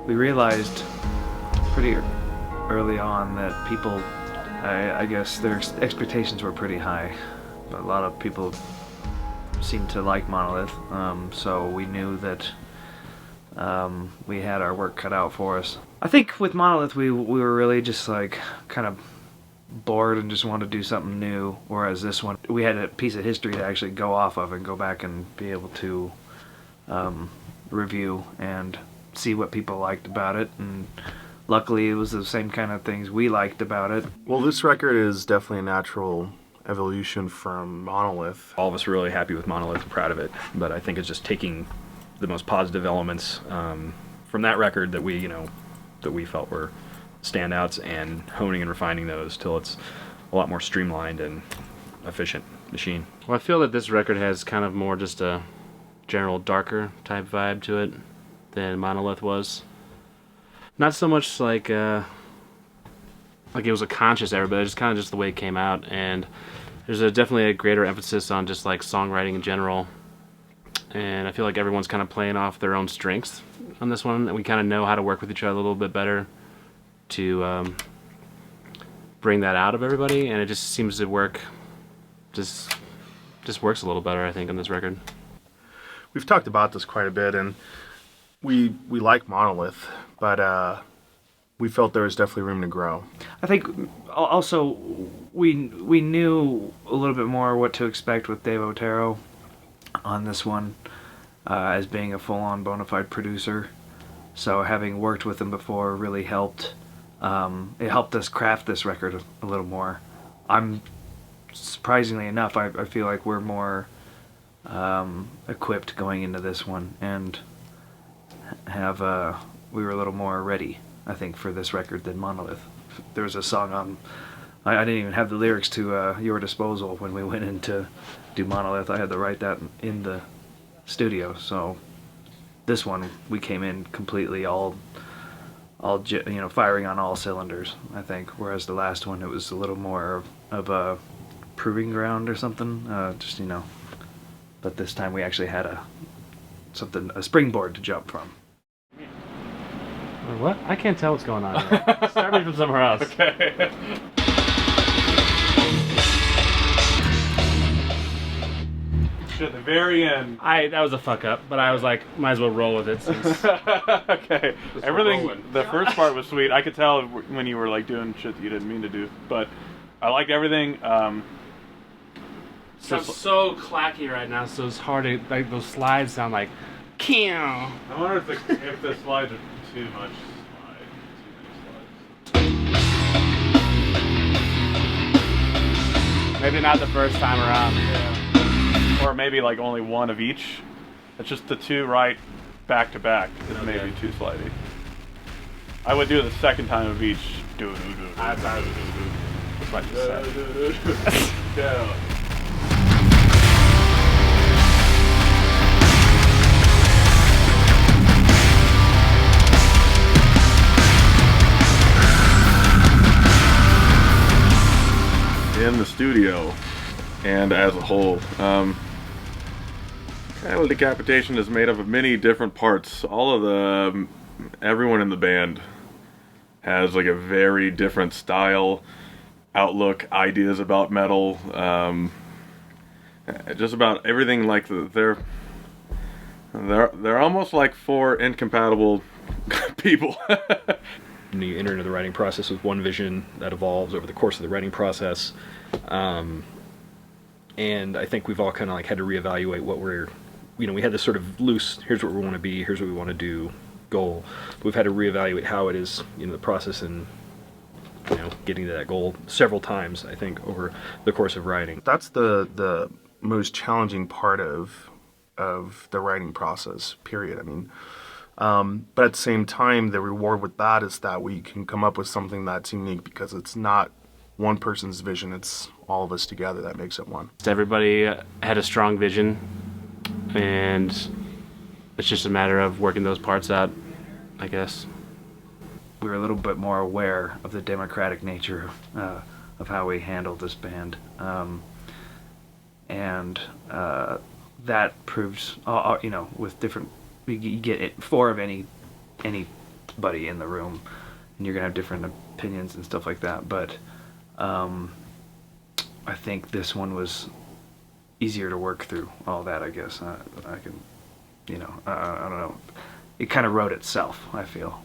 We realized pretty early on that people, I guess their expectations were pretty high, but a lot of people seemed to like Monolith, so we knew that we had our work cut out for us. I think with Monolith we were really just like kind of bored and just wanted to do something new, whereas this one we had a piece of history to actually go off of and go back and be able to review and see what people liked about it, and luckily it was the same kind of things we liked about it. Well, this record is definitely a natural evolution from Monolith. All of us are really happy with Monolith and proud of it, but I think it's just taking the most positive elements from that record that we felt were standouts and honing and refining those till it's a lot more streamlined and efficient machine. Well, I feel that this record has kind of more just a general darker type vibe to it than Monolith was. Not so much like it was a conscious error, but it's kind of just the way it came out, and there's definitely a greater emphasis on just like songwriting in general, and I feel like everyone's kind of playing off their own strengths on this one, and we kind of know how to work with each other a little bit better to bring that out of everybody, and it just seems to work, just works a little better, I think, on this record. We've talked about this quite a bit, and we like Monolith, but we felt there was definitely room to grow. I think also we knew a little bit more what to expect with Dave Otero on this one, as being a full-on bona fide producer. So having worked with him before really helped. It helped us craft this record a little more. Surprisingly enough, I feel like we're more equipped going into this one, and we were a little more ready, I think, for this record than Monolith. There was a song on, I didn't even have the lyrics to Your Disposal when we went in to do Monolith. I had to write that in the studio. So this one we came in completely all firing on all cylinders, I think, whereas the last one it was a little more of a proving ground or something, but this time we actually had a springboard to jump from. What? I can't tell what's going on here. Start me from somewhere else. Okay. At the very end. That was a fuck up, but I was like, might as well roll with it. Since okay. Everything. The first part was sweet. I could tell when you were like doing shit that you didn't mean to do, but I liked everything. So I'm so clacky right now, so it's hard to, like, those slides sound like Kill. I wonder if the slides are too much Maybe not the first time around. Yeah. Or maybe like only one of each. It's just the two right back to back is maybe too slidey. I would do it the second time of each. That's what you said. Yeah. In the studio and as a whole, Decapitation is made up of many different parts. Everyone in the band has like a very different style, outlook, ideas about metal, just about everything. Like they're almost like four incompatible people. You enter into the writing process with one vision that evolves over the course of the writing process, and I think we've all kind of like had to reevaluate what we had this sort of loose, here's what we want to be, here's what we want to do goal. We've had to reevaluate how it is, the process and getting to that goal several times, I think, over the course of writing. That's the most challenging part of the writing process, period. I mean, but at the same time, the reward with that is that we can come up with something that's unique, because it's not one person's vision, it's all of us together that makes it one. Everybody had a strong vision, and it's just a matter of working those parts out, I guess. We were a little bit more aware of the democratic nature of how we handled this band, and that proves, with different. You get four of any buddy in the room, and you're gonna have different opinions and stuff like that. But I think this one was easier to work through all that. I guess I can, I don't know. It kind of wrote itself. I feel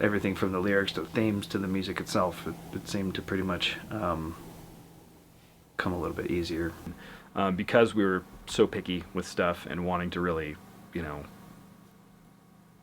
everything from the lyrics to the themes to the music itself. It seemed to pretty much come a little bit easier. Because we were so picky with stuff and wanting to really,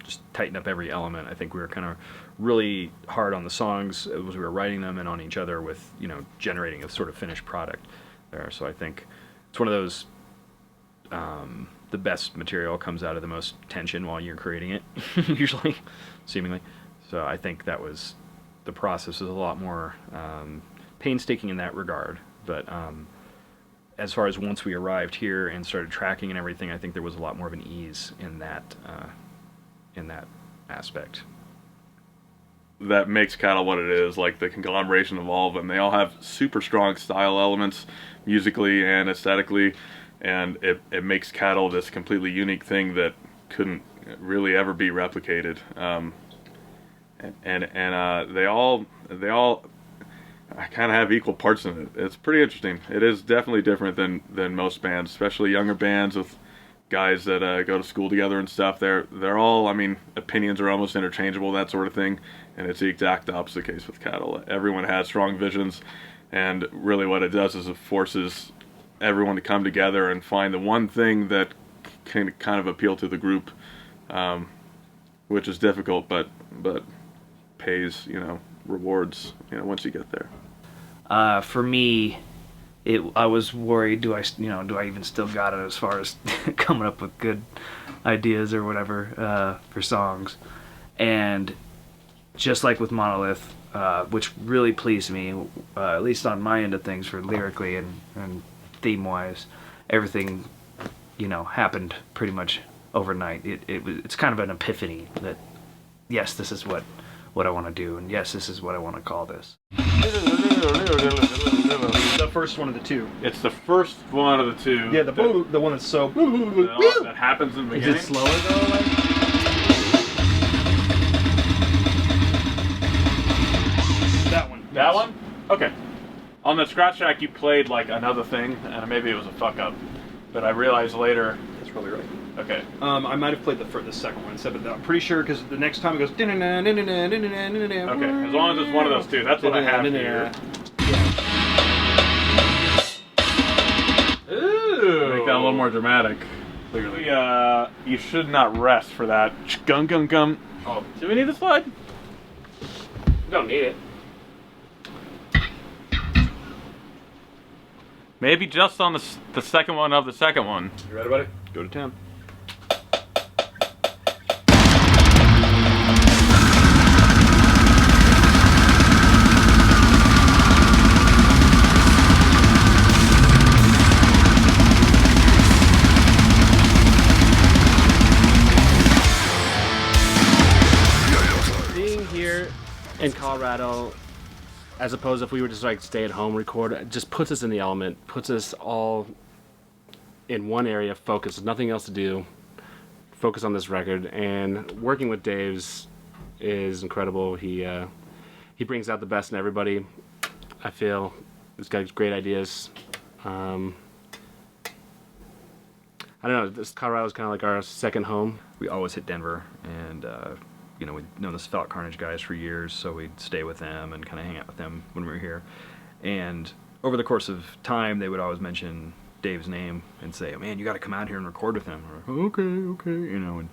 just tighten up every element. I think we were kind of really hard on the songs as we were writing them and on each other with, generating a sort of finished product there. So I think it's one of those, the best material comes out of the most tension while you're creating it, usually, seemingly. So I think that was, the process was a lot more painstaking in that regard. But as far as once we arrived here and started tracking and everything, I think there was a lot more of an ease in that aspect. That makes Cattle what it is, like the conglomeration of all of them. They all have super strong style elements, musically and aesthetically, and it makes Cattle this completely unique thing that couldn't really ever be replicated. They all I kind of have equal parts in it. It's pretty interesting. It is definitely different than most bands, especially younger bands with guys that go to school together and stuff. They're all, opinions are almost interchangeable, that sort of thing, and it's the exact opposite case with Cattle. Everyone has strong visions, and really what it does is it forces everyone to come together and find the one thing that can kind of appeal to the group, which is difficult, but pays, rewards, once you get there. For me, I was worried, do I even still got it as far as coming up with good ideas or whatever for songs. And just like with Monolith, which really pleased me, at least on my end of things for lyrically and theme-wise, everything, happened pretty much overnight. It's kind of an epiphany that, yes, this is what I want to do, and yes, this is what I want to call this. The first one of the two. It's the first one of the two. Yeah, the one that's so... that happens in the beginning. Is it slower though? That one. That one? Okay. On the scratch track, you played like another thing, and maybe it was a fuck up. But I realized later. That's probably right. Okay. I might have played the second one instead, but I'm pretty sure because the next time it goes. Okay, as long as it's one of those two, that's what I have here. Ooh. Make that a little more dramatic. Clearly. You should not rest for that. Gum. Oh, do we need the slide? Don't need it. Maybe just on the second one of the second one. You ready, buddy? Go to town. Being here in Colorado, as opposed if we were just like stay at home record, it just puts us in the element, puts us all in one area, focus, nothing else to do, focus on this record. And working with Dave's is incredible. He brings out the best in everybody. I feel he's got great ideas. I don't know, this Colorado is kind of like our second home. We always hit Denver, and we'd known the Svelte Carnage guys for years, so we'd stay with them and kind of hang out with them when we were here. And over the course of time, they would always mention Dave's name and say, "Oh man, you got to come out here and record with him." Or, okay, and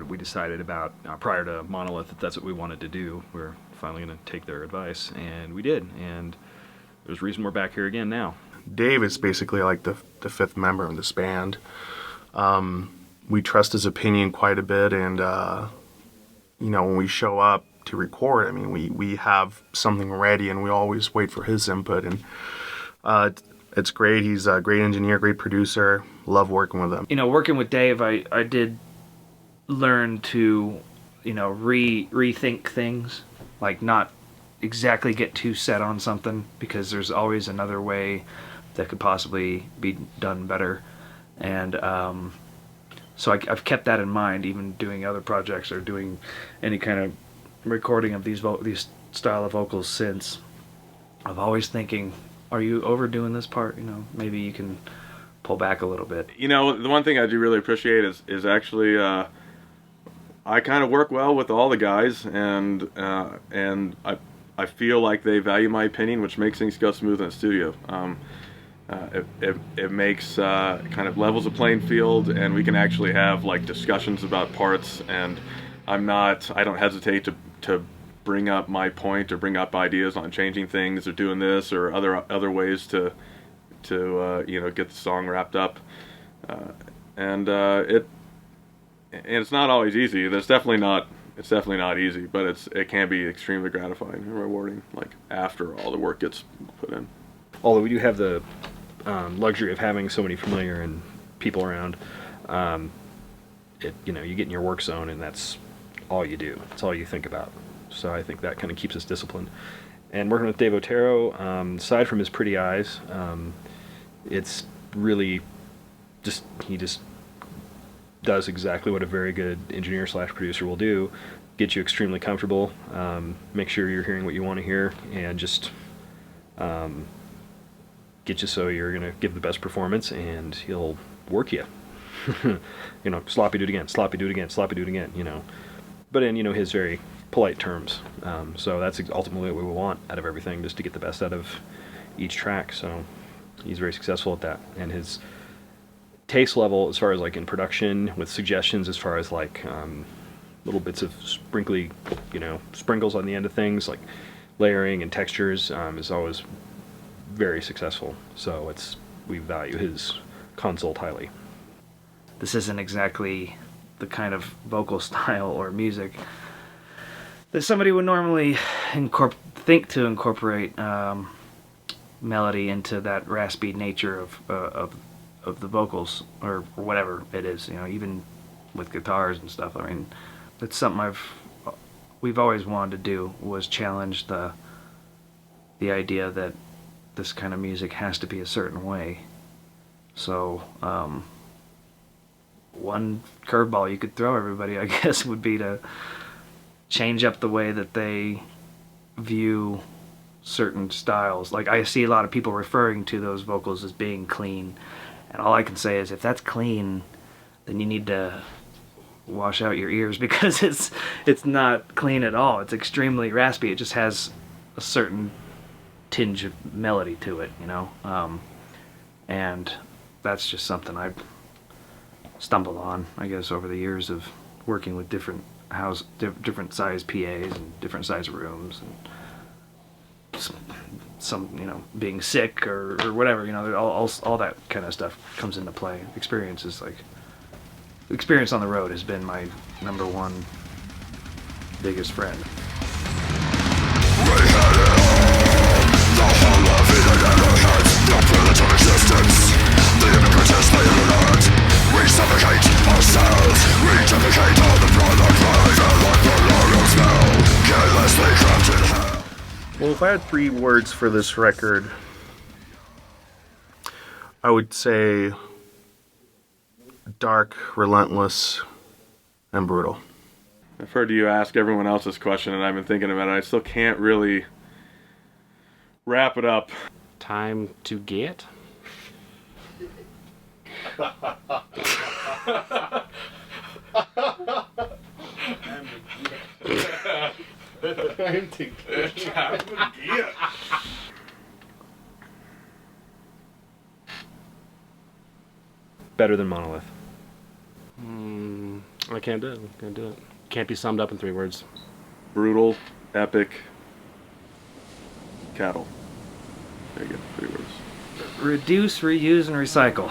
we decided about prior to Monolith that that's what we wanted to do. We're finally going to take their advice, and we did. And there's a reason we're back here again now. Dave is basically like the fifth member of this band. We trust his opinion quite a bit, and when we show up to record, we have something ready, and we always wait for his input. And it's great. He's a great engineer, great producer. Love working with him. Working with Dave, I did learn to rethink things, like not exactly get too set on something, because there's always another way that could possibly be done better. And So I've kept that in mind, even doing other projects or doing any kind of recording of these style of vocals since. Of always thinking, are you overdoing this part? You know, maybe you can pull back a little bit. You know, the one thing I do really appreciate is actually I kind of work well with all the guys, and I feel like they value my opinion, which makes things go smooth in the studio. It makes kind of levels a playing field, and we can actually have like discussions about parts, and I don't hesitate to bring up my point or bring up ideas on changing things or doing this or other ways to you know, get the song wrapped up, and it's not always easy. It's definitely not easy, but it can be extremely gratifying and rewarding, like after all the work gets put in. Although we do have the luxury of having so many familiar and people around, you know, you get in your work zone and that's all you do. It's all you think about. So I think that kind of keeps us disciplined. And working with Dave Otero, aside from his pretty eyes, it's really he just does exactly what a very good engineer / producer will do. Get you extremely comfortable, make sure you're hearing what you want to hear, and just get you so you're going to give the best performance, and he'll work you. You know, sloppy, do it again, sloppy, do it again, sloppy, do it again, you know. But in, you know, his very polite terms. So that's ultimately what we want out of everything, just to get the best out of each track. So he's very successful at that. And his taste level, as far as like in production, with suggestions as far as like little bits of sprinkly, you know, sprinkles on the end of things, like layering and textures, is always very successful. So we value his consult highly. This isn't exactly the kind of vocal style or music that somebody would normally think to incorporate melody into that raspy nature of the vocals, or whatever it is, you know, even with guitars and stuff. I mean, it's something we've always wanted to do, was challenge the idea that this kind of music has to be a certain way. So one curveball you could throw everybody, I guess, would be to change up the way that they view certain styles. Like, I see a lot of people referring to those vocals as being clean, and all I can say is, if that's clean, then you need to wash out your ears, because it's not clean at all. It's extremely raspy. It just has a certain tinge of melody to it, you know, and that's just something I've stumbled on, I guess, over the years of working with different size PAs and different size rooms, and some, you know, being sick or whatever, you know, all that kind of stuff comes into play. Experience on the road has been my number one biggest friend. We suffocate ourselves, we defecate on the product line, and like the logo smell, carelessly crafted hell. Well, if I had 3 words for this record, I would say dark, relentless, and brutal. I've heard you ask everyone else's question, and I've been thinking about it. I still can't really wrap it up. Time to get? Better than Monolith. I can't do it. Can't do it. Can't be summed up in 3 words. Brutal, epic, cattle. There you go, 3 words. Reduce, reuse, and recycle.